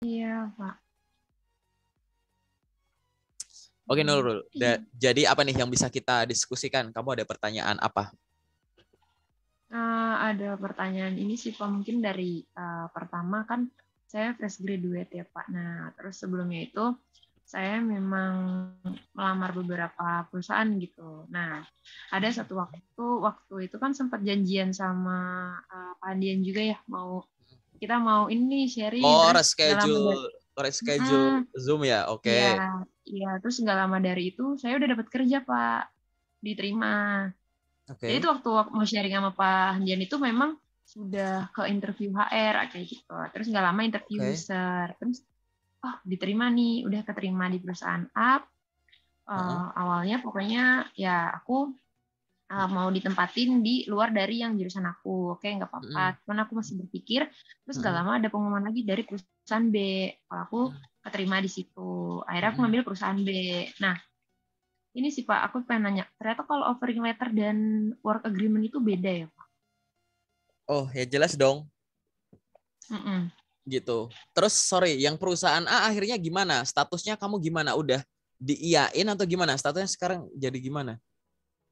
Iya, Pak. Oke, Nurul. Jadi apa nih yang bisa kita diskusikan? Kamu ada pertanyaan apa? Ada pertanyaan ini sih Pak, mungkin dari pertama kan saya fresh graduate ya Pak. Nah, terus sebelumnya itu saya memang melamar beberapa perusahaan gitu. Nah, ada satu waktu itu kan sempat janjian sama Pak Andian juga ya, kita mau ini sharing, Oh, terus nggak lama dari reschedule Zoom ya? iya, Oke. iya, terus nggak lama dari itu saya udah dapat kerja Pak, diterima. Jadi Oke. itu waktu mau sharing sama Pak Handian itu memang sudah ke interview HR kayak gitu. Terus nggak lama interview Oke. user. Terus oh diterima nih, udah keterima di perusahaan up. Heeh. Awalnya pokoknya ya aku mau ditempatin di luar dari yang jurusan aku. Oke, nggak Mm-mm. apa-apa. Cuman aku masih berpikir, terus nggak Mm-mm. lama ada pengumuman lagi dari perusahaan B. Kalau aku keterima di situ. Akhirnya aku Mm-mm. ngambil perusahaan B. Nah, ini sih Pak, aku pengen nanya. Ternyata kalau offering letter dan work agreement itu beda ya Pak? Oh, ya jelas dong. Mm-mm. Gitu. Terus sorry, yang perusahaan A akhirnya gimana? Statusnya kamu gimana? Udah diiyain atau gimana? Statusnya sekarang jadi gimana?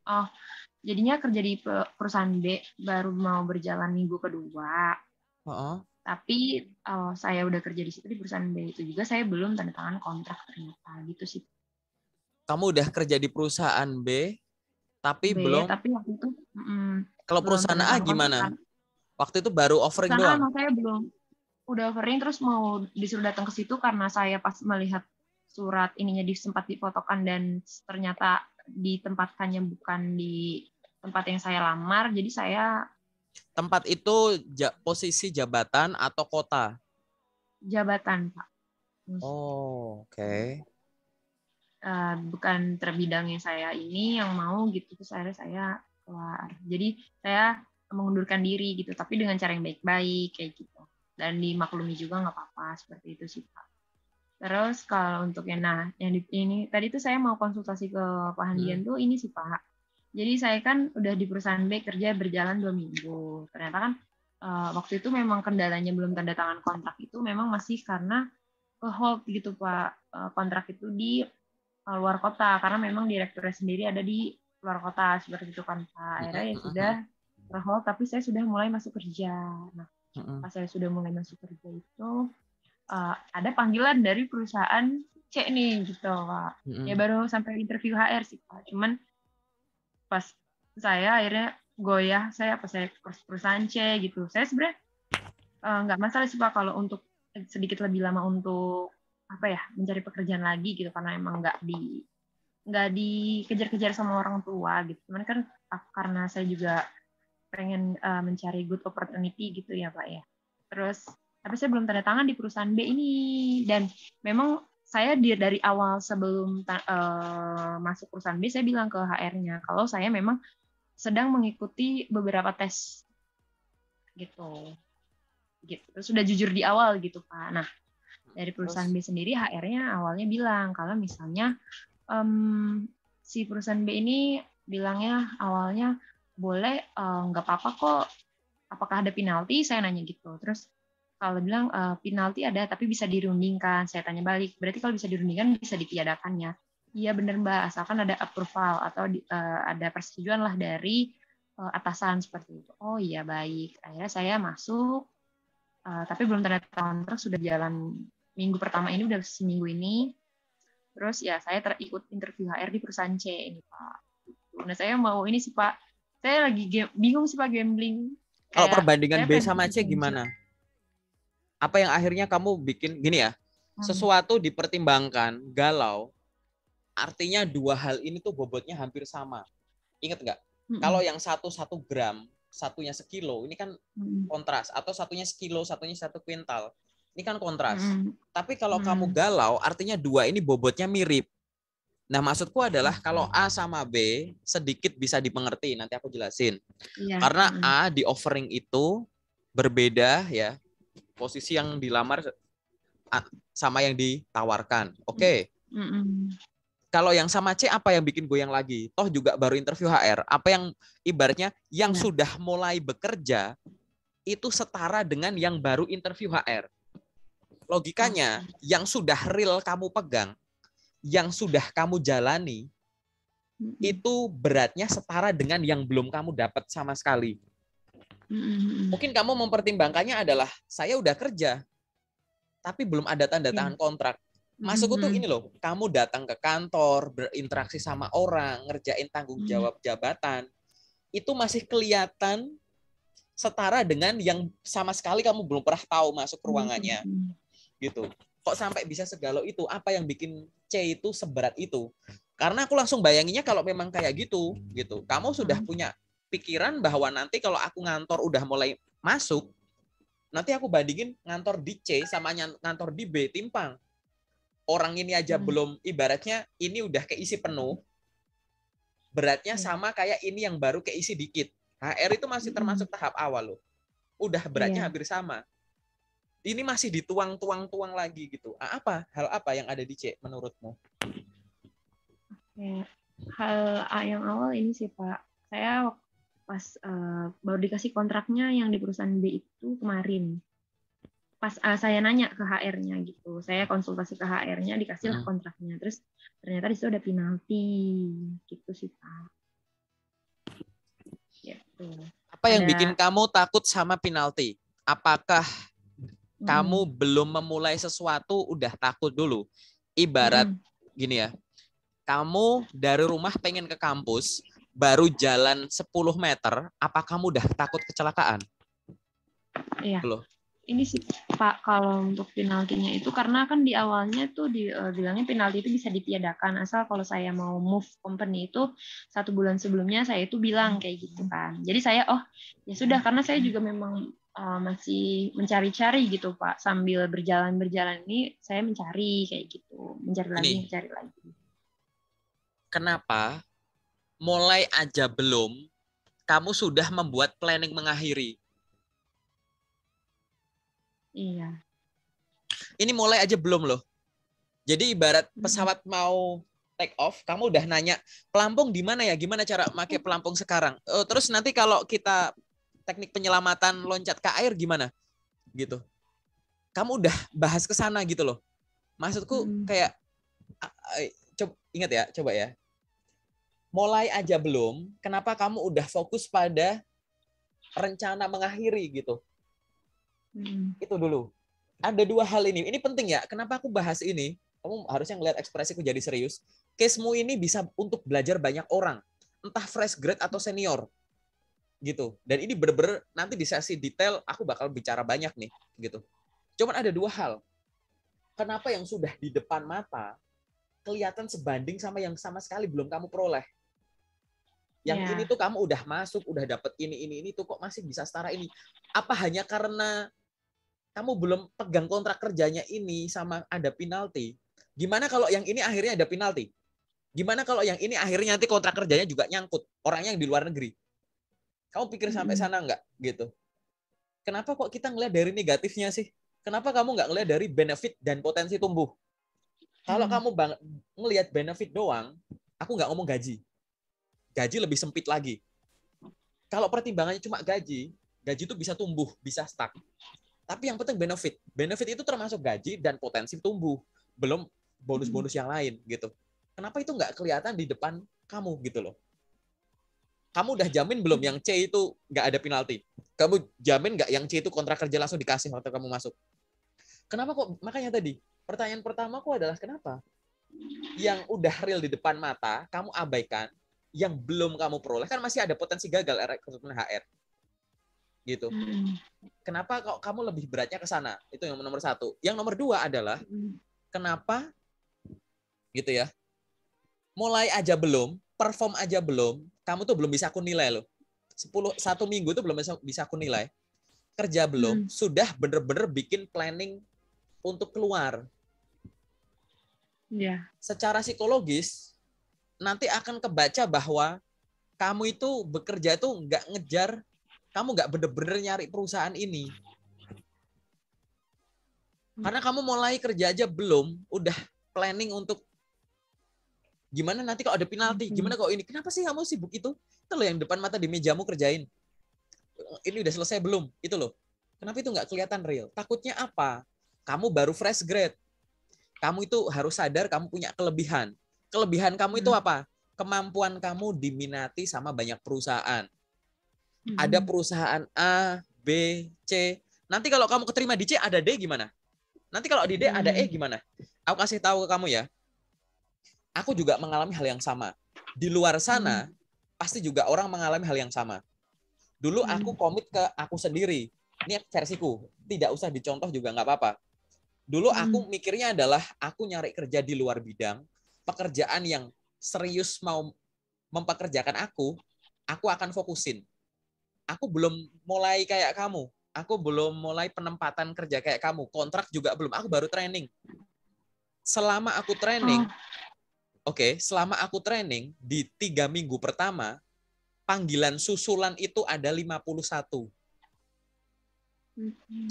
Oh, jadinya kerja di perusahaan B baru mau berjalan minggu kedua. Heeh. Tapi saya udah kerja di situ di perusahaan B itu juga saya belum tanda tangan kontrak ternyata gitu sih. Kamu udah kerja di perusahaan B, tapi B belum. tapi waktu itu Kalau belum perusahaan tanda A tangan kontrak gimana? kan. Waktu itu baru offering Perusahaan A doang. emang saya belum udah offering terus mau disuruh datang ke situ karena saya pas melihat surat ininya sempat difotokan dan ternyata ditempatkannya bukan di tempat yang saya lamar jadi saya Tempat itu posisi jabatan atau kota? jabatan Pak. Oh, oke. Bukan terbidangnya saya ini yang mau gitu terus akhirnya saya keluar jadi saya mengundurkan diri gitu tapi dengan cara yang baik-baik kayak gitu dan dimaklumi juga nggak apa-apa seperti itu sih Pak. Terus kalau untuk yang ini tadi tuh saya mau konsultasi ke Pak Hmm. Handian tuh ini sih Pak, jadi saya kan udah di perusahaan B kerja berjalan 2 minggu ternyata kan waktu itu memang kendalanya belum tanda tangan kontrak itu memang masih karena hold gitu Pak. Kontrak itu di luar kota karena memang direkturnya sendiri ada di luar kota seperti itu kan Pak. Akhirnya ya sudah terhold tapi saya sudah mulai masuk kerja. Nah, pas saya sudah mulai masuk kerja itu ada panggilan dari perusahaan C nih gitu Pak. Ya baru sampai interview HR sih Pak. Cuman pas saya akhirnya goyah saya pas saya ke perusahaan C gitu. Saya sebenarnya nggak masalah sih Pak kalau untuk sedikit lebih lama untuk apa ya mencari pekerjaan lagi gitu karena emang nggak dikejar-kejar sama orang tua gitu. Cuman kan karena saya juga pengen mencari good opportunity gitu ya Pak ya. Terus tapi saya belum tanda tangan di perusahaan B ini dan memang saya dari awal sebelum masuk perusahaan B saya bilang ke HR-nya kalau saya memang sedang mengikuti beberapa tes gitu. Gitu. Sudah jujur di awal gitu Pak. Nah, dari perusahaan Terus B sendiri HR-nya awalnya bilang kalau misalnya si perusahaan B ini bilangnya awalnya boleh nggak apa-apa kok apakah ada penalti saya nanya gitu terus kalau bilang penalti ada tapi bisa dirundingkan saya tanya balik berarti kalau bisa dirundingkan bisa ditiadakannya iya benar Mbak asalkan ada approval atau ada persetujuan lah dari atasan seperti itu oh iya baik akhirnya saya masuk tapi belum tanda tangan kontrak sudah jalan minggu pertama ini udah seminggu ini. Terus ya saya terikut interview HR di perusahaan C ini Pak. Nah saya mau ini sih Pak, saya lagi bingung sih Pak gambling. kalau Kayak perbandingan saya B pengen sama C perusahaan C. gimana? Apa yang akhirnya kamu bikin gini ya? Hmm. Sesuatu dipertimbangkan galau, artinya dua hal ini tuh bobotnya hampir sama. Ingat nggak? Kalau Hmm. yang satu gram, satunya sekilo, ini kan Hmm. kontras. Atau satunya sekilo, satunya 1 kuintal. Ini kan kontras. Hmm. Tapi kalau kamu Hmm. galau, artinya dua ini bobotnya mirip. Nah, maksudku adalah kalau A sama B sedikit bisa dimengerti. Nanti aku jelasin. Iya. Karena Hmm. A di offering itu berbeda ya. Posisi yang dilamar sama yang ditawarkan. Oke. Hmm. Kalau yang sama C apa yang bikin goyang lagi? Toh juga baru interview HR. Apa yang ibaratnya yang Iya. sudah mulai bekerja itu setara dengan yang baru interview HR. Logikanya, yang sudah real kamu pegang, yang sudah kamu jalani, itu beratnya setara dengan yang belum kamu dapat sama sekali. Mungkin kamu mempertimbangkannya adalah, saya udah kerja, tapi belum ada tanda tangan kontrak. Maksudku tuh ini loh, kamu datang ke kantor, berinteraksi sama orang, ngerjain tanggung jawab jabatan, itu masih kelihatan setara dengan yang sama sekali kamu belum pernah tahu masuk ruangannya. Gitu. Kok sampai bisa segalo itu? Apa yang bikin C itu seberat itu? Karena aku langsung bayanginnya kalau memang kayak gitu. Kamu sudah punya pikiran bahwa nanti kalau aku ngantor udah mulai masuk, nanti aku bandingin ngantor di C sama ngantor di B, timpang. Orang ini aja belum, ibaratnya ini udah keisi penuh, beratnya sama kayak ini yang baru keisi dikit. HR itu masih termasuk tahap awal loh. Udah beratnya hampir sama. Ini masih dituang lagi gitu. Hal apa yang ada di C menurutmu? Hal yang awal ini sih Pak. Saya pas baru dikasih kontraknya yang di perusahaan B itu kemarin. Pas saya nanya ke HR-nya gitu. Saya konsultasi ke HR-nya, dikasihlah kontraknya. Terus ternyata di situ ada penalti. Gitu sih Pak. Gitu. Apa yang bikin kamu takut sama penalti? Apakah kamu belum memulai sesuatu udah takut dulu? Ibarat gini ya, kamu dari rumah pengen ke kampus, baru jalan 10 meter, apa kamu udah takut kecelakaan? Iya. Loh. Ini sih Pak, kalau untuk penaltinya itu karena kan di awalnya tuh bilangnya penalti itu bisa ditiadakan asal kalau saya mau move company itu 1 bulan sebelumnya saya itu bilang kayak gitu kan. Jadi saya ya sudah, karena saya juga memang masih mencari-cari gitu Pak, sambil berjalan ini saya mencari kayak gitu, mencari lagi. Kenapa mulai aja belum kamu sudah membuat planning mengakhiri? Iya. Ini mulai aja belum loh. Jadi ibarat pesawat mau take off, kamu udah nanya pelampung di mana ya? Gimana cara pakai pelampung sekarang? Terus nanti kalau kita teknik penyelamatan loncat ke air gimana? Gitu. Kamu udah bahas ke sana gitu loh. Maksudku kayak coba ya. Mulai aja belum, kenapa kamu udah fokus pada rencana mengakhiri gitu? Itu dulu. Ada 2 hal ini. Ini penting ya. Kenapa aku bahas ini? Kamu harusnya ngeliat ekspresiku jadi serius. Case-mu ini bisa untuk belajar banyak orang. Entah fresh grade atau senior. Gitu. Dan ini bener-bener nanti di sesi detail aku bakal bicara banyak nih. Gitu. Cuman ada 2 hal. Kenapa yang sudah di depan mata kelihatan sebanding sama yang sama sekali belum kamu peroleh? Yang ini tuh kamu udah masuk, udah dapet ini tuh kok masih bisa setara ini. Apa hanya karena kamu belum pegang kontrak kerjanya ini sama ada penalti? Gimana kalau yang ini akhirnya ada penalti? Gimana kalau yang ini akhirnya nanti kontrak kerjanya juga nyangkut orangnya yang di luar negeri? Kamu pikir sampai sana nggak? Gitu. Kenapa kok kita ngelihat dari negatifnya sih? Kenapa kamu nggak ngelihat dari benefit dan potensi tumbuh? Kalau kamu ngelihat benefit doang, aku nggak ngomong gaji. Gaji lebih sempit lagi. Kalau pertimbangannya cuma gaji itu bisa tumbuh, bisa stuck. Tapi yang penting benefit. Benefit itu termasuk gaji dan potensi tumbuh. Belum bonus-bonus yang lain gitu. Kenapa itu nggak kelihatan di depan kamu gitu loh? Kamu udah jamin belum yang C itu nggak ada penalti? Kamu jamin nggak yang C itu kontrak kerja langsung dikasih waktu kamu masuk? Kenapa kok? Makanya tadi, pertanyaan pertamaku adalah kenapa? Yang udah real di depan mata, kamu abaikan. Yang belum kamu peroleh, kan masih ada potensi gagal rekrutmen HR. Gitu. Kenapa kok kamu lebih beratnya ke sana? Itu yang nomor 1. Yang nomor 2 adalah kenapa gitu ya? Mulai aja belum, perform aja belum, kamu tuh belum bisa aku nilai loh. 1 minggu tuh belum bisa aku nilai. Kerja belum, sudah bener-bener bikin planning untuk keluar. Secara psikologis nanti akan kebaca bahwa kamu itu bekerja itu nggak ngejar, kamu nggak bener-bener nyari perusahaan ini. Karena kamu mulai kerja aja belum, udah planning untuk gimana nanti kalau ada penalti, gimana kalau ini. Kenapa sih kamu sibuk itu? Itu loh yang depan mata di mejamu kerjain. Ini udah selesai belum? Itu loh. Kenapa itu nggak kelihatan real? Takutnya apa? kamu baru fresh grade. Kamu itu harus sadar kamu punya kelebihan. Kelebihan kamu itu apa? Kemampuan kamu diminati sama banyak perusahaan. Ada perusahaan A, B, C. Nanti kalau kamu keterima di C, ada D gimana? Nanti kalau di D ada E gimana? Aku kasih tahu ke kamu ya. Aku juga mengalami hal yang sama. Di luar sana, pasti juga orang mengalami hal yang sama. Dulu aku komit ke aku sendiri. Ini versiku. Tidak usah dicontoh juga nggak apa-apa. Dulu aku mikirnya adalah aku nyari kerja di luar bidang, pekerjaan yang serius mau mempekerjakan aku akan fokusin. Aku belum mulai kayak kamu. Aku belum mulai penempatan kerja kayak kamu. Kontrak juga belum. Aku baru training. Selama aku training, selama aku training, di 3 minggu pertama, panggilan susulan itu ada 51.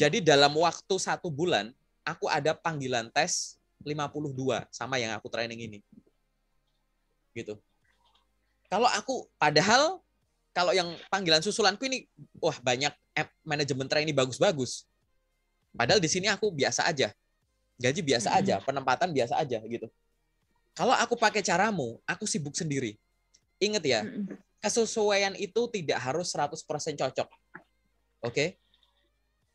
Jadi dalam waktu 1 bulan, aku ada panggilan tes 52 sama yang aku training ini. Gitu. Padahal kalau yang panggilan susulanku ini, wah banyak manajemen trainee bagus-bagus. Padahal di sini aku biasa aja. Gaji biasa aja, penempatan biasa aja gitu. Kalau aku pakai caramu, aku sibuk sendiri. Ingat ya, kesesuaian itu tidak harus 100% cocok. Oke?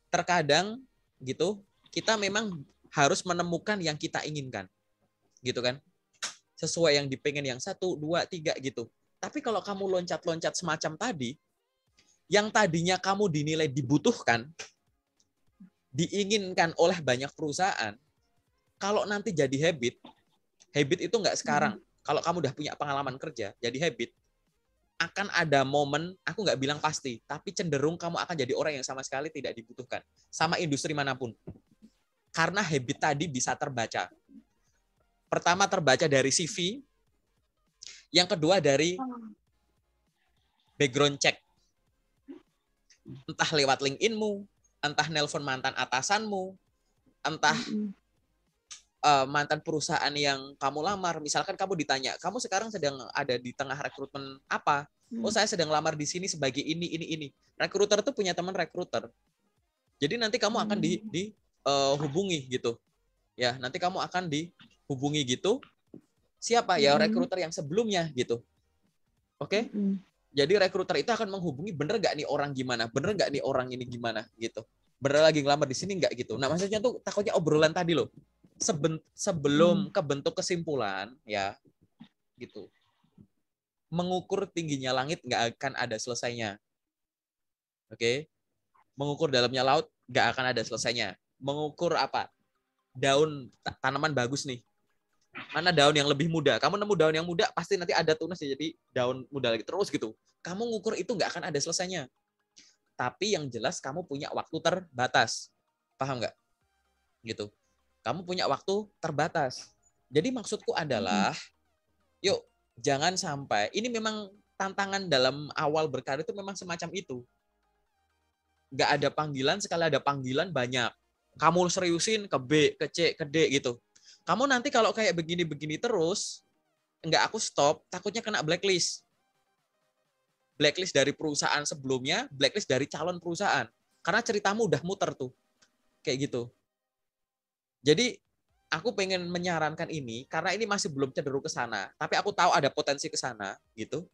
Terkadang gitu, kita memang harus menemukan yang kita inginkan. Gitu kan? Sesuai yang dipengen yang 1, 2, 3 gitu. Tapi kalau kamu loncat-loncat semacam tadi, yang tadinya kamu dinilai dibutuhkan, diinginkan oleh banyak perusahaan, kalau nanti jadi habit itu nggak sekarang. Kalau kamu udah punya pengalaman kerja, jadi habit, akan ada momen, aku nggak bilang pasti, tapi cenderung kamu akan jadi orang yang sama sekali tidak dibutuhkan. Sama industri manapun. Karena habit tadi bisa terbaca. Pertama terbaca dari CV, yang kedua dari background check. Entah lewat LinkedIn-mu, entah nelpon mantan atasanmu, entah mantan perusahaan yang kamu lamar. Misalkan kamu ditanya, kamu sekarang sedang ada di tengah rekrutmen apa? Oh, saya sedang lamar di sini sebagai ini. Rekruter tuh punya teman rekruter. Jadi nanti kamu akan dihubungi gitu. Ya, nanti kamu akan dihubungi gitu. Siapa? Ya rekruter yang sebelumnya gitu. Oke? Jadi rekruter itu akan menghubungi, bener nggak nih orang gimana? Bener nggak nih orang ini gimana? Gitu. Bener lagi ngelamar di sini nggak gitu. Nah, maksudnya tuh takutnya obrolan tadi loh. Sebelum kebentuk kesimpulan, ya gitu. Mengukur tingginya langit nggak akan ada selesainya. Oke? Mengukur dalamnya laut nggak akan ada selesainya. Mengukur apa? Daun tanaman bagus nih. Mana daun yang lebih muda? Kamu nemu daun yang muda, pasti nanti ada tunas jadi daun muda lagi terus gitu. Kamu ngukur itu nggak akan ada selesainya. Tapi yang jelas kamu punya waktu terbatas. Paham nggak? Gitu. Kamu punya waktu terbatas. Jadi maksudku adalah, yuk jangan sampai, ini memang tantangan dalam awal berkarir itu memang semacam itu. Nggak ada panggilan, sekali ada panggilan banyak. Kamu seriusin ke B, ke C, ke D gitu. Kamu nanti kalau kayak begini-begini terus, nggak aku stop, takutnya kena blacklist. Blacklist dari perusahaan sebelumnya, blacklist dari calon perusahaan. Karena ceritamu udah muter tuh. Kayak gitu. Jadi, aku pengen menyarankan ini, karena ini masih belum cenderung ke sana, tapi aku tahu ada potensi ke sana, gitu.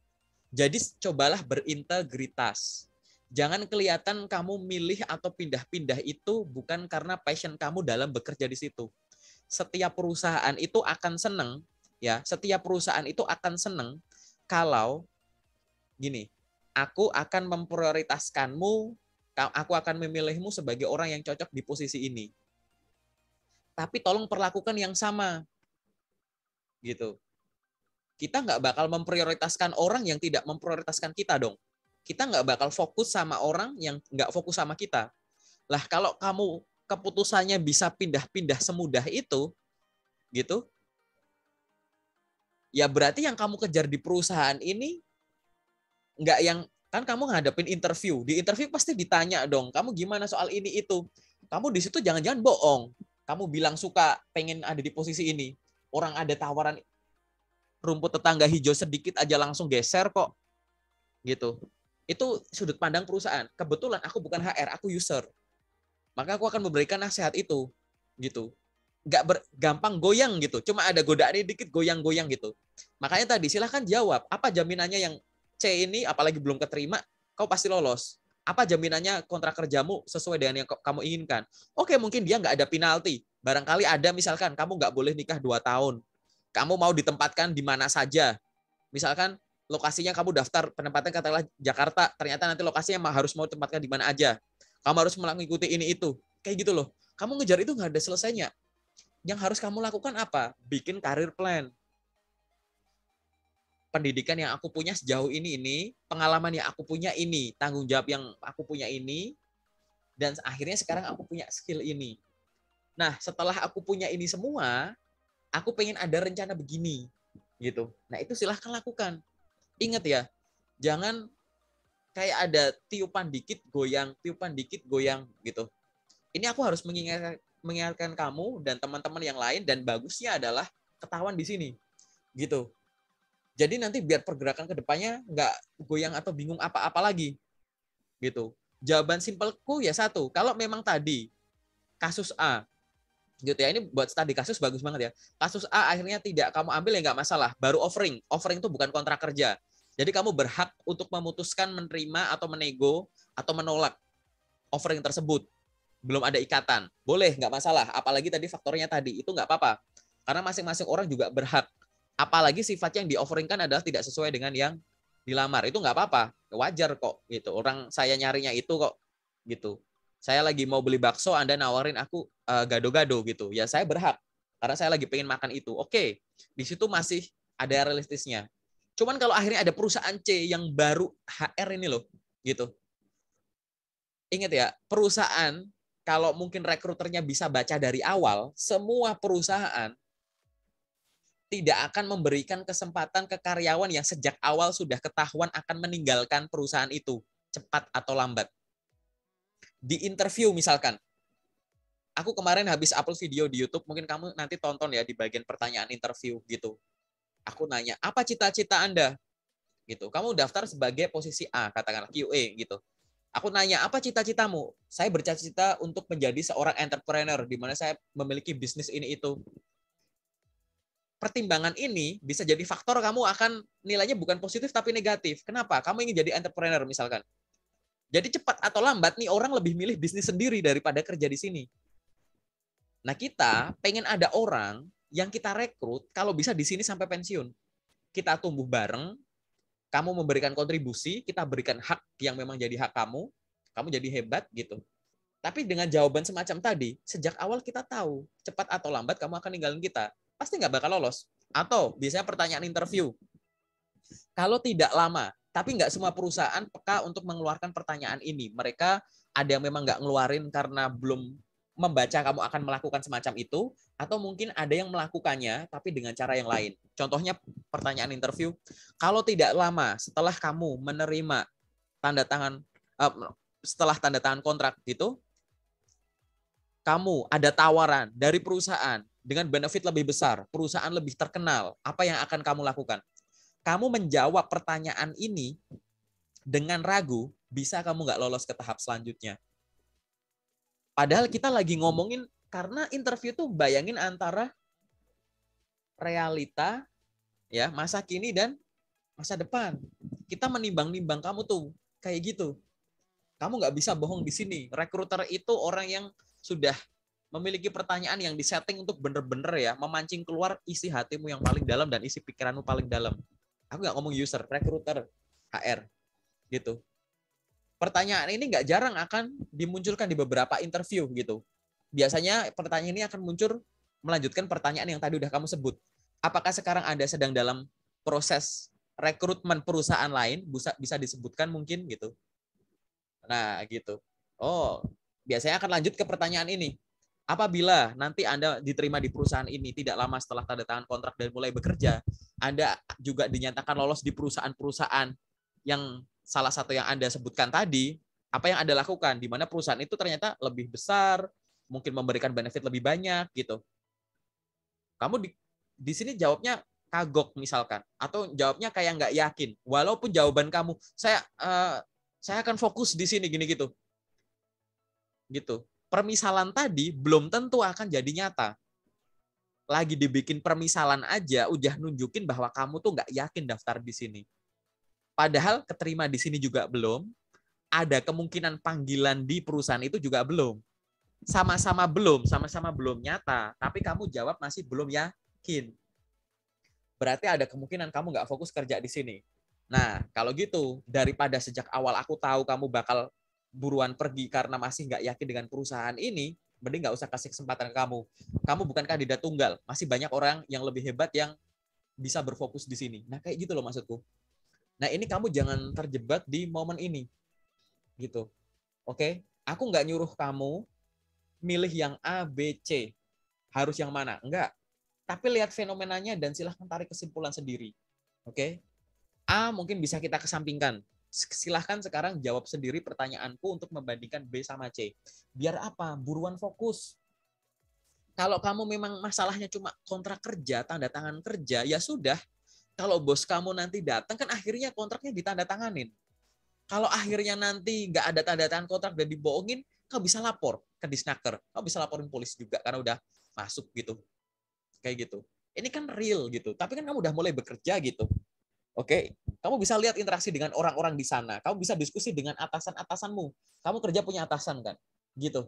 Jadi, cobalah berintegritas. Jangan kelihatan kamu milih atau pindah-pindah itu bukan karena passion kamu dalam bekerja di situ. Setiap perusahaan itu akan seneng, ya. Setiap perusahaan itu akan seneng kalau gini, aku akan memprioritaskanmu, aku akan memilihmu sebagai orang yang cocok di posisi ini. Tapi tolong perlakukan yang sama, gitu. Kita nggak bakal memprioritaskan orang yang tidak memprioritaskan kita dong. Kita nggak bakal fokus sama orang yang nggak fokus sama kita. Lah kalau kamu keputusannya bisa pindah-pindah semudah itu, gitu, ya berarti yang kamu kejar di perusahaan ini nggak yang, kan kamu ngadepin interview. Di interview pasti ditanya dong, kamu gimana soal ini itu. Kamu di situ jangan-jangan bohong. Kamu bilang suka, pengen ada di posisi ini. Orang ada tawaran rumput tetangga hijau sedikit aja langsung geser kok. Gitu. Itu sudut pandang perusahaan. Kebetulan aku bukan HR, aku user. Maka aku akan memberikan nasihat itu. gitu. Nggak gampang goyang gitu. Cuma ada godaan dikit goyang-goyang gitu. Makanya tadi silahkan jawab. Apa jaminannya yang C ini apalagi belum keterima, kau pasti lolos. Apa jaminannya kontrak kerjamu sesuai dengan yang kamu inginkan? Oke, mungkin dia nggak ada penalti. Barangkali ada misalkan kamu nggak boleh nikah 2 tahun. Kamu mau ditempatkan di mana saja. Misalkan lokasinya kamu daftar penempatan katakanlah Jakarta, ternyata nanti lokasinya harus mau tempatkan di mana aja. Kamu harus mengikuti ini itu. Kayak gitu loh. Kamu ngejar itu nggak ada selesainya. Yang harus kamu lakukan apa? Bikin karir plan. Pendidikan yang aku punya sejauh ini, pengalaman yang aku punya ini, tanggung jawab yang aku punya ini, dan akhirnya sekarang aku punya skill ini. Nah, setelah aku punya ini semua, aku pengen ada rencana begini, gitu. Nah, itu silahkan lakukan. Ingat ya, jangan kayak ada tiupan dikit goyang, gitu. Ini aku harus mengingatkan kamu dan teman-teman yang lain, dan bagusnya adalah ketahuan di sini, gitu. Jadi nanti biar pergerakan ke depannya nggak goyang atau bingung apa-apa lagi, gitu. Jawaban simpelku ya satu, kalau memang tadi kasus A, gitu ya, ini buat studi kasus bagus banget ya. Kasus A akhirnya tidak kamu ambil ya nggak masalah, baru offering itu bukan kontrak kerja. Jadi kamu berhak untuk memutuskan menerima atau menego atau menolak offering tersebut. Belum ada ikatan, boleh, nggak masalah. Apalagi tadi faktornya tadi, itu nggak apa-apa. Karena masing-masing orang juga berhak. Apalagi sifat yang di-offeringkan adalah tidak sesuai dengan yang dilamar. Itu nggak apa-apa, wajar kok. Gitu. Orang saya nyarinya itu kok. Gitu. Saya lagi mau beli bakso, Anda nawarin aku gado-gado gitu. Ya saya berhak. Karena saya lagi pengen makan itu. Oke, di situ masih ada realistisnya. Cuman kalau akhirnya ada perusahaan C yang baru HR ini loh, gitu. Ingat ya, perusahaan kalau mungkin rekruternya bisa baca dari awal, semua perusahaan tidak akan memberikan kesempatan ke karyawan yang sejak awal sudah ketahuan akan meninggalkan perusahaan itu, cepat atau lambat. Di interview misalkan, aku kemarin habis upload video di YouTube, mungkin kamu nanti tonton ya di bagian pertanyaan interview gitu. Aku nanya, apa cita-cita Anda? Gitu. Kamu daftar sebagai posisi A, katakanlah QA gitu. Aku nanya, apa cita-citamu? Saya bercita-cita untuk menjadi seorang entrepreneur, di mana saya memiliki bisnis ini itu. Pertimbangan ini bisa jadi faktor kamu akan nilainya bukan positif tapi negatif. Kenapa? Kamu ingin jadi entrepreneur misalkan. Jadi cepat atau lambat nih orang lebih milih bisnis sendiri daripada kerja di sini. Nah kita pengen ada orang yang kita rekrut kalau bisa di sini sampai pensiun. Kita tumbuh bareng, kamu memberikan kontribusi, kita berikan hak yang memang jadi hak kamu jadi hebat gitu. Tapi dengan jawaban semacam tadi, sejak awal kita tahu, cepat atau lambat kamu akan ninggalin kita. Pasti nggak bakal lolos. Atau biasanya pertanyaan interview. Kalau tidak lama, tapi nggak semua perusahaan peka untuk mengeluarkan pertanyaan ini. Mereka ada yang memang nggak ngeluarin karena belum membaca kamu akan melakukan semacam itu, atau mungkin ada yang melakukannya tapi dengan cara yang lain. Contohnya pertanyaan interview, kalau tidak lama setelah kamu menerima setelah tanda tangan kontrak gitu, kamu ada tawaran dari perusahaan dengan benefit lebih besar, perusahaan lebih terkenal, apa yang akan kamu lakukan? Kamu menjawab pertanyaan ini dengan ragu, bisa kamu nggak lolos ke tahap selanjutnya. Padahal kita lagi ngomongin, karena interview tuh bayangin antara realita, ya masa kini dan masa depan. Kita menimbang-nimbang kamu tuh kayak gitu. Kamu nggak bisa bohong di sini. Rekruter itu orang yang sudah memiliki pertanyaan yang disetting untuk bener-bener ya memancing keluar isi hatimu yang paling dalam dan isi pikiranmu paling dalam. Aku nggak ngomong user, rekruter, HR, gitu. Pertanyaan ini nggak jarang akan dimunculkan di beberapa interview gitu. Biasanya pertanyaan ini akan muncul melanjutkan pertanyaan yang tadi udah kamu sebut. Apakah sekarang Anda sedang dalam proses rekrutmen perusahaan lain? Bisa disebutkan mungkin gitu. Nah, gitu. Oh, biasanya akan lanjut ke pertanyaan ini. Apabila nanti Anda diterima di perusahaan ini tidak lama setelah tanda tangan kontrak dan mulai bekerja, Anda juga dinyatakan lolos di perusahaan-perusahaan yang salah satu yang Anda sebutkan tadi, apa yang Anda lakukan? Di mana perusahaan itu ternyata lebih besar, mungkin memberikan benefit lebih banyak gitu. Kamu di sini jawabnya kagok misalkan, atau jawabnya kayak nggak yakin. Walaupun jawaban kamu, saya akan fokus di sini gini gitu. permisalan tadi belum tentu akan jadi nyata. Lagi dibikin permisalan aja, udah nunjukin bahwa kamu tuh nggak yakin daftar di sini. Padahal keterima di sini juga belum, ada kemungkinan panggilan di perusahaan itu juga belum. Sama-sama belum nyata, tapi kamu jawab masih belum yakin. Berarti ada kemungkinan kamu nggak fokus kerja di sini. Nah, kalau gitu, daripada sejak awal aku tahu kamu bakal buruan pergi karena masih nggak yakin dengan perusahaan ini, mending nggak usah kasih kesempatan ke kamu. Kamu bukan kandidat tunggal, masih banyak orang yang lebih hebat yang bisa berfokus di sini. Nah, kayak gitu loh maksudku. Nah, ini kamu jangan terjebak di momen ini. Gitu. Oke? Aku nggak nyuruh kamu milih yang A, B, C. Harus yang mana? Enggak. Tapi lihat fenomenanya dan silahkan tarik kesimpulan sendiri. Oke? A mungkin bisa kita kesampingkan. Silahkan sekarang jawab sendiri pertanyaanku untuk membandingkan B sama C. Biar apa? Buruan fokus. Kalau kamu memang masalahnya cuma kontrak kerja, tanda tangan kerja, ya sudah. Kalau bos kamu nanti datang, kan akhirnya kontraknya ditandatanganin. Kalau akhirnya nanti nggak ada tanda tangan kontrak dan dibohongin, kau bisa lapor ke Disnaker. Kau bisa laporin polisi juga karena udah masuk gitu. Kayak gitu. Ini kan real gitu. Tapi kan kamu udah mulai bekerja gitu. Oke, kamu bisa lihat interaksi dengan orang-orang di sana. Kamu bisa diskusi dengan atasan-atasanmu. Kamu kerja punya atasan kan? Gitu.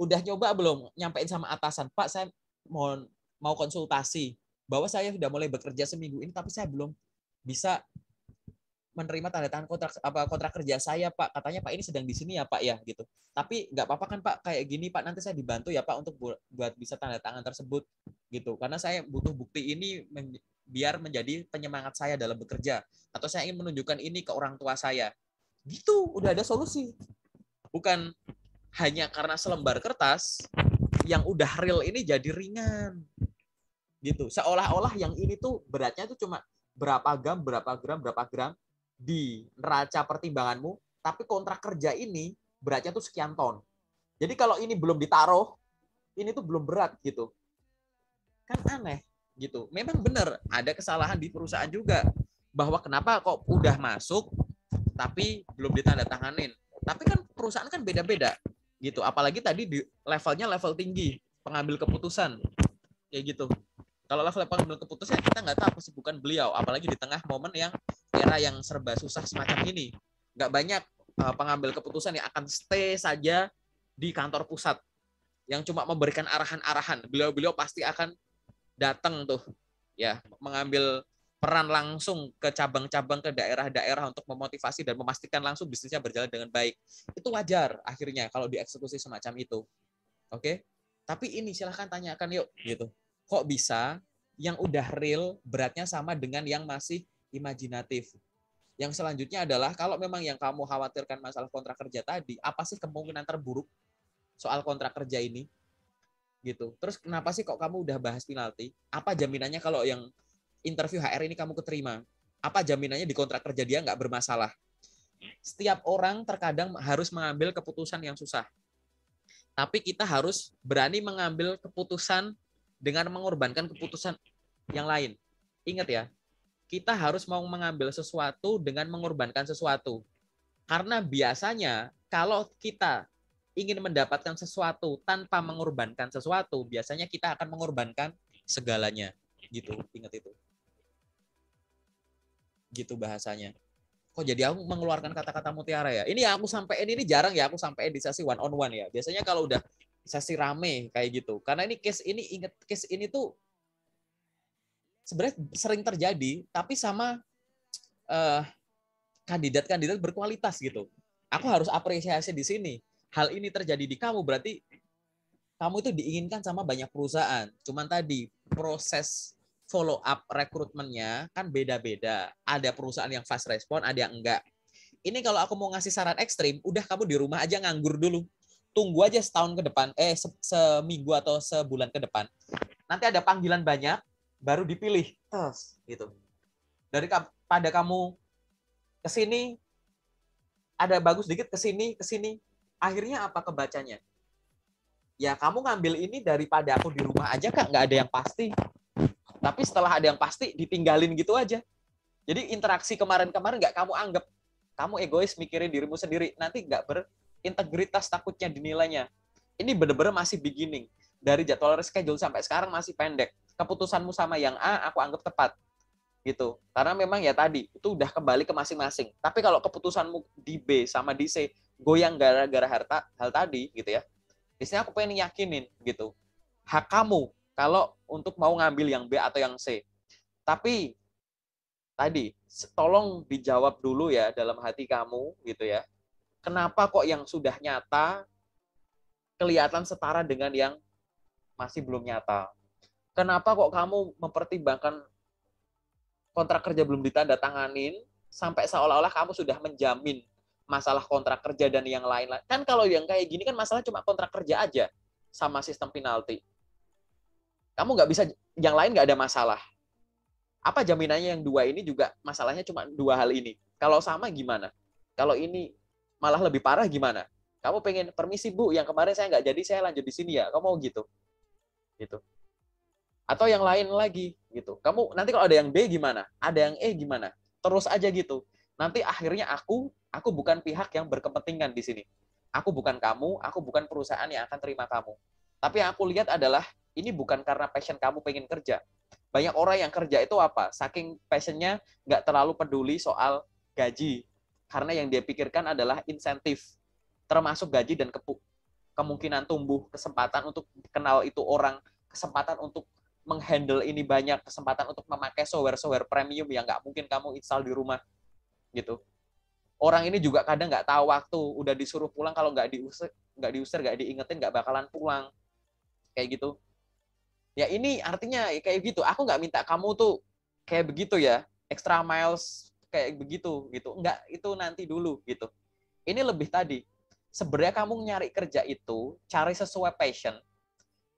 Udah nyoba belum nyampein sama atasan, Pak, saya mau konsultasi bahwa saya sudah mulai bekerja seminggu ini tapi saya belum bisa menerima tanda tangan kontrak kerja saya, Pak. Katanya Pak ini sedang di sini ya, Pak ya, gitu. Tapi nggak apa-apa kan, Pak, kayak gini, Pak, nanti saya dibantu ya, Pak, untuk buat bisa tanda tangan tersebut, gitu. Karena saya butuh bukti ini biar menjadi penyemangat saya dalam bekerja. Atau saya ingin menunjukkan ini ke orang tua saya. Gitu, udah ada solusi. Bukan hanya karena selembar kertas yang udah real ini jadi ringan. Gitu. Seolah-olah yang ini tuh beratnya tuh cuma berapa gram di neraca pertimbanganmu, tapi kontrak kerja ini beratnya tuh sekian ton. Jadi kalau ini belum ditaruh, ini tuh belum berat gitu. Kan aneh gitu. Memang benar ada kesalahan di perusahaan juga. Bahwa kenapa kok udah masuk tapi belum ditandatanganin. Tapi kan perusahaan kan beda-beda gitu. Apalagi tadi di levelnya level tinggi, pengambil keputusan. Kayak gitu. Kalau level pengambil keputusan kita nggak tahu kesibukan beliau, apalagi di tengah momen yang era yang serba susah semacam ini. Nggak banyak pengambil keputusan yang akan stay saja di kantor pusat, yang cuma memberikan arahan-arahan. Beliau pasti akan datang tuh, ya, mengambil peran langsung ke cabang-cabang, ke daerah-daerah untuk memotivasi dan memastikan langsung bisnisnya berjalan dengan baik. Itu wajar akhirnya kalau dieksekusi semacam itu. Oke? Tapi ini silahkan tanyakan yuk, gitu. Kok bisa yang udah real beratnya sama dengan yang masih imajinatif? Yang selanjutnya adalah kalau memang yang kamu khawatirkan masalah kontrak kerja tadi, apa sih kemungkinan terburuk soal kontrak kerja ini? Gitu. Terus kenapa sih kok kamu udah bahas penalti? Apa jaminannya kalau yang interview HR ini kamu keterima? Apa jaminannya di kontrak kerja dia nggak bermasalah? Setiap orang terkadang harus mengambil keputusan yang susah. Tapi kita harus berani mengambil keputusan dengan mengorbankan keputusan yang lain. Ingat ya, kita harus mau mengambil sesuatu dengan mengorbankan sesuatu. Karena biasanya kalau kita ingin mendapatkan sesuatu tanpa mengorbankan sesuatu, biasanya kita akan mengorbankan segalanya. Gitu, ingat itu. Gitu bahasanya. Kok jadi aku mengeluarkan kata-kata mutiara ya? Ini yang aku sampein ini jarang ya aku sampein di sesi one on one ya. Biasanya kalau udah sesi rame kayak gitu. Karena ini ingat case ini tuh sebenarnya sering terjadi, tapi sama kandidat-kandidat berkualitas gitu. Aku harus apresiasi di sini. Hal ini terjadi di kamu berarti kamu itu diinginkan sama banyak perusahaan. Cuman tadi proses follow up rekrutmennya kan beda-beda. Ada perusahaan yang fast respon, ada yang enggak. Ini kalau aku mau ngasih saran ekstrim, udah kamu di rumah aja nganggur dulu. Tunggu aja setahun ke depan, seminggu atau sebulan ke depan. Nanti ada panggilan banyak, baru dipilih. Terus, gitu. Pada kamu kesini, ada bagus dikit kesini, akhirnya apa kebacanya? Ya kamu ngambil ini daripada aku di rumah aja Kak, nggak ada yang pasti. Tapi setelah ada yang pasti, ditinggalin gitu aja. Jadi interaksi kemarin-kemarin nggak kamu anggap. Kamu egois mikirin dirimu sendiri. Nanti nggak berintegritas takutnya dinilainya. Ini bener-bener masih beginning. Dari jadwal reschedule sampai sekarang masih pendek. Keputusanmu sama yang A, aku anggap tepat. Gitu. Karena memang ya tadi, itu udah kembali ke masing-masing. Tapi kalau keputusanmu di B sama di C, goyang gara-gara hal tadi, gitu ya. Di sini aku pengen yakinin, gitu. Hak kamu, kalau untuk mau ngambil yang B atau yang C. Tapi, tadi, tolong dijawab dulu ya dalam hati kamu, gitu ya. Kenapa kok yang sudah nyata kelihatan setara dengan yang masih belum nyata? Kenapa kok kamu mempertimbangkan kontrak kerja belum ditandatanganin sampai seolah-olah kamu sudah menjamin masalah kontrak kerja dan yang lain-lain? Kan kalau yang kayak gini kan masalah cuma kontrak kerja aja sama sistem penalti. Kamu nggak bisa, yang lain nggak ada masalah. Apa jaminannya yang dua ini juga masalahnya cuma dua hal ini? Kalau sama gimana? Kalau ini malah lebih parah gimana? Kamu pengen, permisi Bu, yang kemarin saya nggak jadi, saya lanjut di sini ya. Kamu mau gitu? Gitu. Atau yang lain lagi gitu. Kamu nanti kalau ada yang B gimana? Ada yang E gimana? Terus aja gitu. Nanti akhirnya aku bukan pihak yang berkepentingan di sini. Aku bukan kamu, aku bukan perusahaan yang akan terima kamu. Tapi yang aku lihat adalah ini bukan karena passion kamu pengen kerja. Banyak orang yang kerja itu apa? Saking passionnya nggak terlalu peduli soal gaji. Karena yang dia pikirkan adalah insentif. Termasuk gaji dan kemungkinan tumbuh, kesempatan untuk kenal itu orang, kesempatan untuk menghandle ini banyak, kesempatan untuk memakai software premium yang nggak mungkin kamu install di rumah gitu. Orang ini juga kadang nggak tahu waktu, udah disuruh pulang, kalau nggak diusir, nggak diingetin, nggak bakalan pulang kayak gitu. Ya ini artinya kayak gitu. Aku nggak minta kamu tuh kayak begitu ya, extra miles kayak begitu gitu. Nggak, itu nanti dulu gitu. Ini lebih tadi. Sebenarnya kamu nyari kerja itu cari sesuai passion,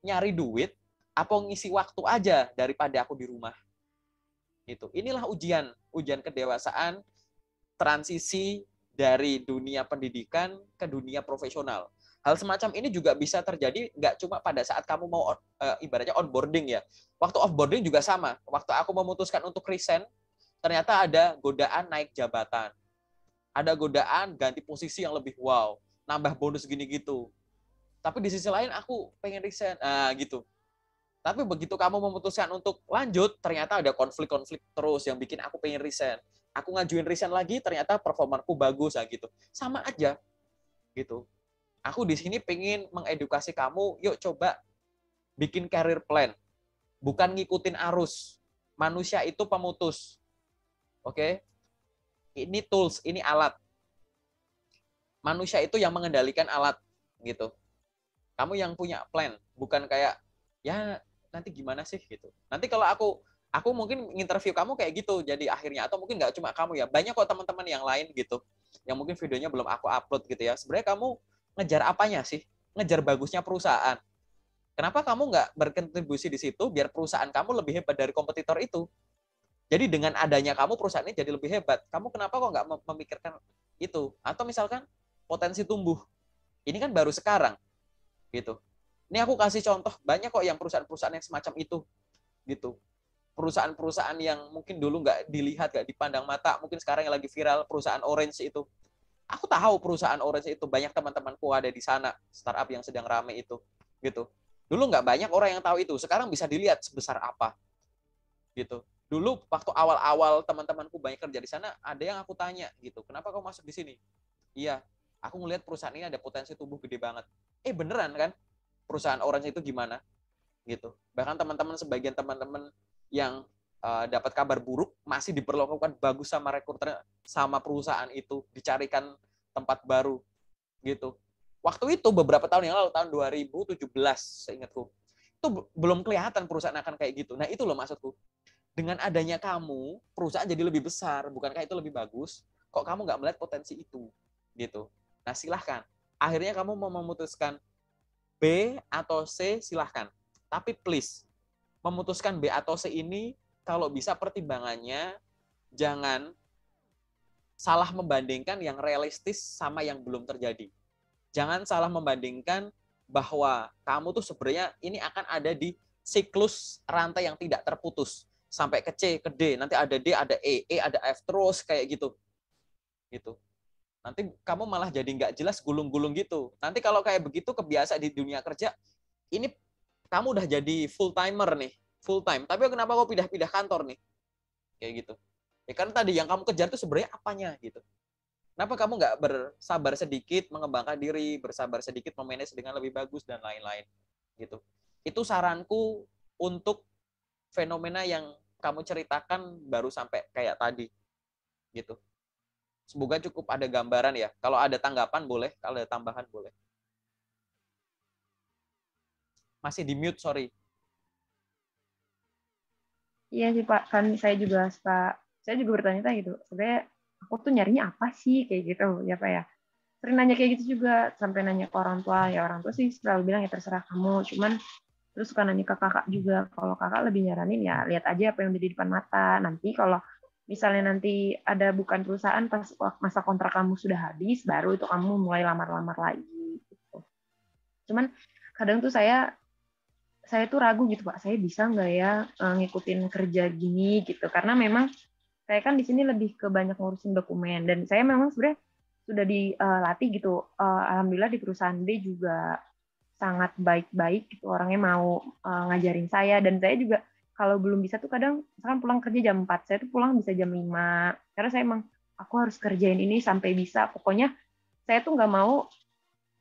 nyari duit, apa ngisi waktu aja daripada aku di rumah. Gitu. Inilah ujian kedewasaan transisi dari dunia pendidikan ke dunia profesional. Hal semacam ini juga bisa terjadi nggak cuma pada saat kamu mau ibaratnya onboarding ya. Waktu offboarding juga sama. Waktu aku memutuskan untuk resign, ternyata ada godaan naik jabatan. Ada godaan ganti posisi yang lebih wow, nambah bonus gini gitu. Tapi di sisi lain aku pengen resign, gitu. Tapi begitu kamu memutuskan untuk lanjut, ternyata ada konflik-konflik terus yang bikin aku pengen resign. Aku ngajuin resign lagi, ternyata performanku bagus gitu. Sama aja gitu. Aku di sini pengen mengedukasi kamu, yuk coba bikin career plan. Bukan ngikutin arus. Manusia itu pemutus. Oke? Ini tools, ini alat. Manusia itu yang mengendalikan alat gitu. Kamu yang punya plan, bukan kayak ya nanti gimana sih gitu. Nanti kalau aku mungkin interview kamu kayak gitu jadi akhirnya, atau mungkin nggak cuma kamu ya, banyak kok teman-teman yang lain gitu yang mungkin videonya belum aku upload gitu ya. Sebenarnya kamu ngejar apanya sih? Ngejar bagusnya perusahaan. Kenapa kamu nggak berkontribusi di situ biar perusahaan kamu lebih hebat dari kompetitor itu? Jadi dengan adanya kamu, perusahaan ini jadi lebih hebat. Kamu kenapa kok nggak memikirkan itu? Atau misalkan potensi tumbuh. Ini kan baru sekarang gitu. Ini aku kasih contoh, banyak kok yang perusahaan-perusahaan yang semacam itu gitu. Perusahaan-perusahaan yang mungkin dulu nggak dilihat, nggak dipandang mata, mungkin sekarang yang lagi viral, perusahaan Orange itu. Aku tahu perusahaan Orange itu, banyak teman-temanku ada di sana, startup yang sedang rame itu gitu. Dulu nggak banyak orang yang tahu itu, sekarang bisa dilihat sebesar apa gitu. Dulu waktu awal-awal teman-temanku banyak kerja di sana, ada yang aku tanya gitu, kenapa kamu masuk di sini? Iya, aku ngelihat perusahaan ini ada potensi tumbuh gede banget. Beneran kan? Perusahaan Orange itu gimana? Gitu. Bahkan teman-teman, sebagian teman-teman yang dapat kabar buruk masih diperlakukan bagus sama rekruter, sama perusahaan itu, dicarikan tempat baru gitu. Waktu itu beberapa tahun yang lalu, tahun 2017 seingatku, itu belum kelihatan perusahaan akan kayak gitu. Nah itu loh maksudku. Dengan adanya kamu, perusahaan jadi lebih besar, bukankah itu lebih bagus? Kok kamu nggak melihat potensi itu? Gitu. Nah silahkan. Akhirnya kamu mau memutuskan B atau C, silahkan. Tapi please, memutuskan B atau C ini, kalau bisa pertimbangannya, jangan salah membandingkan yang realistis sama yang belum terjadi. Jangan salah membandingkan bahwa kamu tuh sebenarnya ini akan ada di siklus rantai yang tidak terputus. Sampai ke C, ke D, nanti ada D, ada E ada F, terus kayak gitu. Gitu. Nanti kamu malah jadi nggak jelas, gulung-gulung gitu. Nanti kalau kayak begitu kebiasa di dunia kerja, ini kamu udah jadi full timer nih, full time. Tapi kenapa kau pindah-pindah kantor nih? Kayak gitu. Ya kan tadi yang kamu kejar tuh sebenarnya apanya gitu. Kenapa kamu nggak bersabar sedikit mengembangkan diri, bersabar sedikit memanage dengan lebih bagus dan lain-lain gitu. Itu saranku untuk fenomena yang kamu ceritakan baru sampai kayak tadi gitu. Semoga cukup ada gambaran ya. Kalau ada tanggapan boleh, kalau ada tambahan boleh. Masih di mute, sorry. Iya sih Pak, kan saya juga bertanya-tanya gitu. Sebenarnya aku tuh nyarinya apa sih kayak gitu ya Pak ya. Sering nanya kayak gitu juga, sampai nanya ke orang tua. Ya orang tua sih selalu bilang ya terserah kamu. Cuman terus suka nanya ke kakak juga. Kalau kakak lebih nyaranin ya lihat aja apa yang udah di depan mata. Nanti kalau misalnya nanti ada bukan perusahaan pas masa kontrak kamu sudah habis, baru itu kamu mulai lamar-lamar lagi. Gitu. Cuman kadang tuh saya tuh ragu gitu Pak, saya bisa nggak ya ngikutin kerja gini gitu. Karena memang saya kan di sini lebih ke banyak ngurusin dokumen dan saya memang sebenarnya sudah dilatih gitu. Alhamdulillah di perusahaan B juga sangat baik-baik gitu, orangnya mau ngajarin saya dan saya juga kalau belum bisa tuh kadang misalkan pulang kerja jam 4, saya tuh pulang bisa jam 5 karena saya emang aku harus kerjain ini sampai bisa. Pokoknya saya tuh nggak mau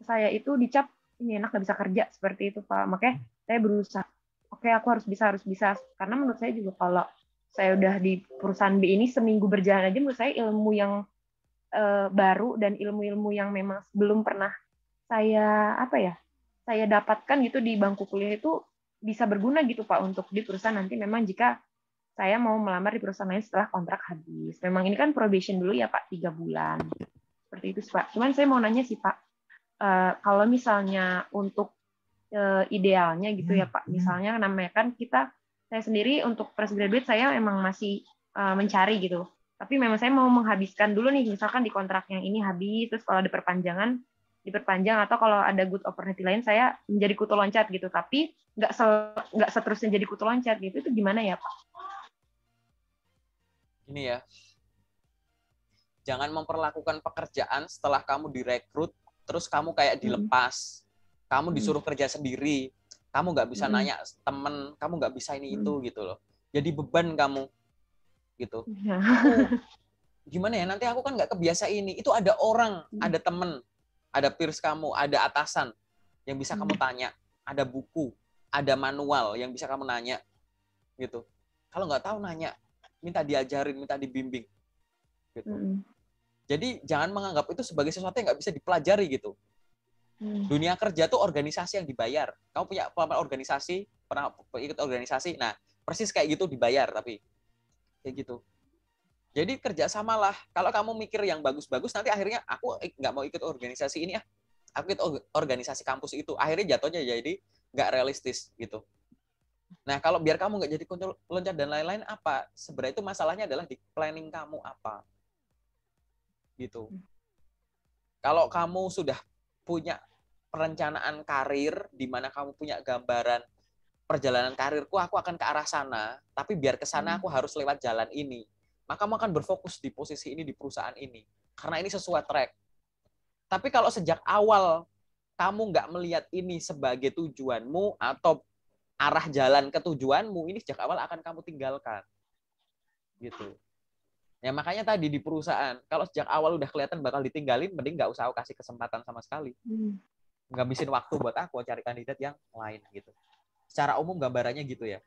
saya itu dicap ini enak nggak bisa kerja seperti itu Pak. Makanya saya berusaha, oke aku harus bisa karena menurut saya juga kalau saya udah di perusahaan B ini seminggu berjalan aja menurut saya ilmu yang baru dan ilmu-ilmu yang memang belum pernah saya saya dapatkan gitu di bangku kuliah itu bisa berguna gitu Pak untuk di perusahaan nanti memang jika saya mau melamar di perusahaan lain setelah kontrak habis. Memang ini kan probation dulu ya Pak, 3 bulan. Seperti itu Pak. Cuman saya mau nanya sih Pak, kalau misalnya untuk idealnya gitu ya Pak, misalnya namanya kan saya sendiri untuk fresh graduate saya emang masih mencari gitu. Tapi memang saya mau menghabiskan dulu nih, misalkan di kontrak yang ini habis, terus kalau ada perpanjangan, diperpanjang, atau kalau ada good opportunity lain, saya menjadi kutu loncat gitu. Tapi nggak seterusnya jadi kutu loncat gitu, itu gimana ya Pak? Ini ya, jangan memperlakukan pekerjaan setelah kamu direkrut, terus kamu kayak dilepas, kamu disuruh kerja sendiri, kamu nggak bisa nanya temen, kamu nggak bisa ini itu gitu loh. Jadi beban kamu gitu. Aku gimana ya, nanti aku kan nggak kebiasa ini. Itu ada orang, ada temen, ada peers kamu, ada atasan yang bisa kamu tanya, ada buku, ada manual yang bisa kamu nanya gitu. Kalau nggak tahu nanya, minta diajarin, minta dibimbing gitu. Jadi jangan menganggap itu sebagai sesuatu yang nggak bisa dipelajari gitu. Dunia kerja tuh organisasi yang dibayar. Kamu punya pengalaman organisasi, pernah ikut organisasi, nah persis kayak gitu dibayar, tapi kayak gitu. Jadi kerjasamalah. Kalau kamu mikir yang bagus-bagus, nanti akhirnya aku nggak mau ikut organisasi ini ya. Aku ikut organisasi kampus itu. Akhirnya jatuhnya jadi nggak realistis gitu. Nah, kalau biar kamu nggak jadi kunci loncat dan lain-lain, apa? Sebenarnya itu masalahnya adalah di planning kamu apa. Gitu. Kalau kamu sudah punya perencanaan karir, di mana kamu punya gambaran perjalanan karirku, aku akan ke arah sana, tapi biar ke sana aku harus lewat jalan ini. Maka kamu akan berfokus di posisi ini, di perusahaan ini. Karena ini sesuai track. Tapi kalau sejak awal kamu nggak melihat ini sebagai tujuanmu atau arah jalan ke tujuanmu, ini sejak awal akan kamu tinggalkan. Gitu. Ya makanya tadi di perusahaan, kalau sejak awal udah kelihatan bakal ditinggalin, mending nggak usah aku kasih kesempatan sama sekali. Ngabisin waktu buat aku cari kandidat yang lain gitu. Secara umum gambarannya gitu ya.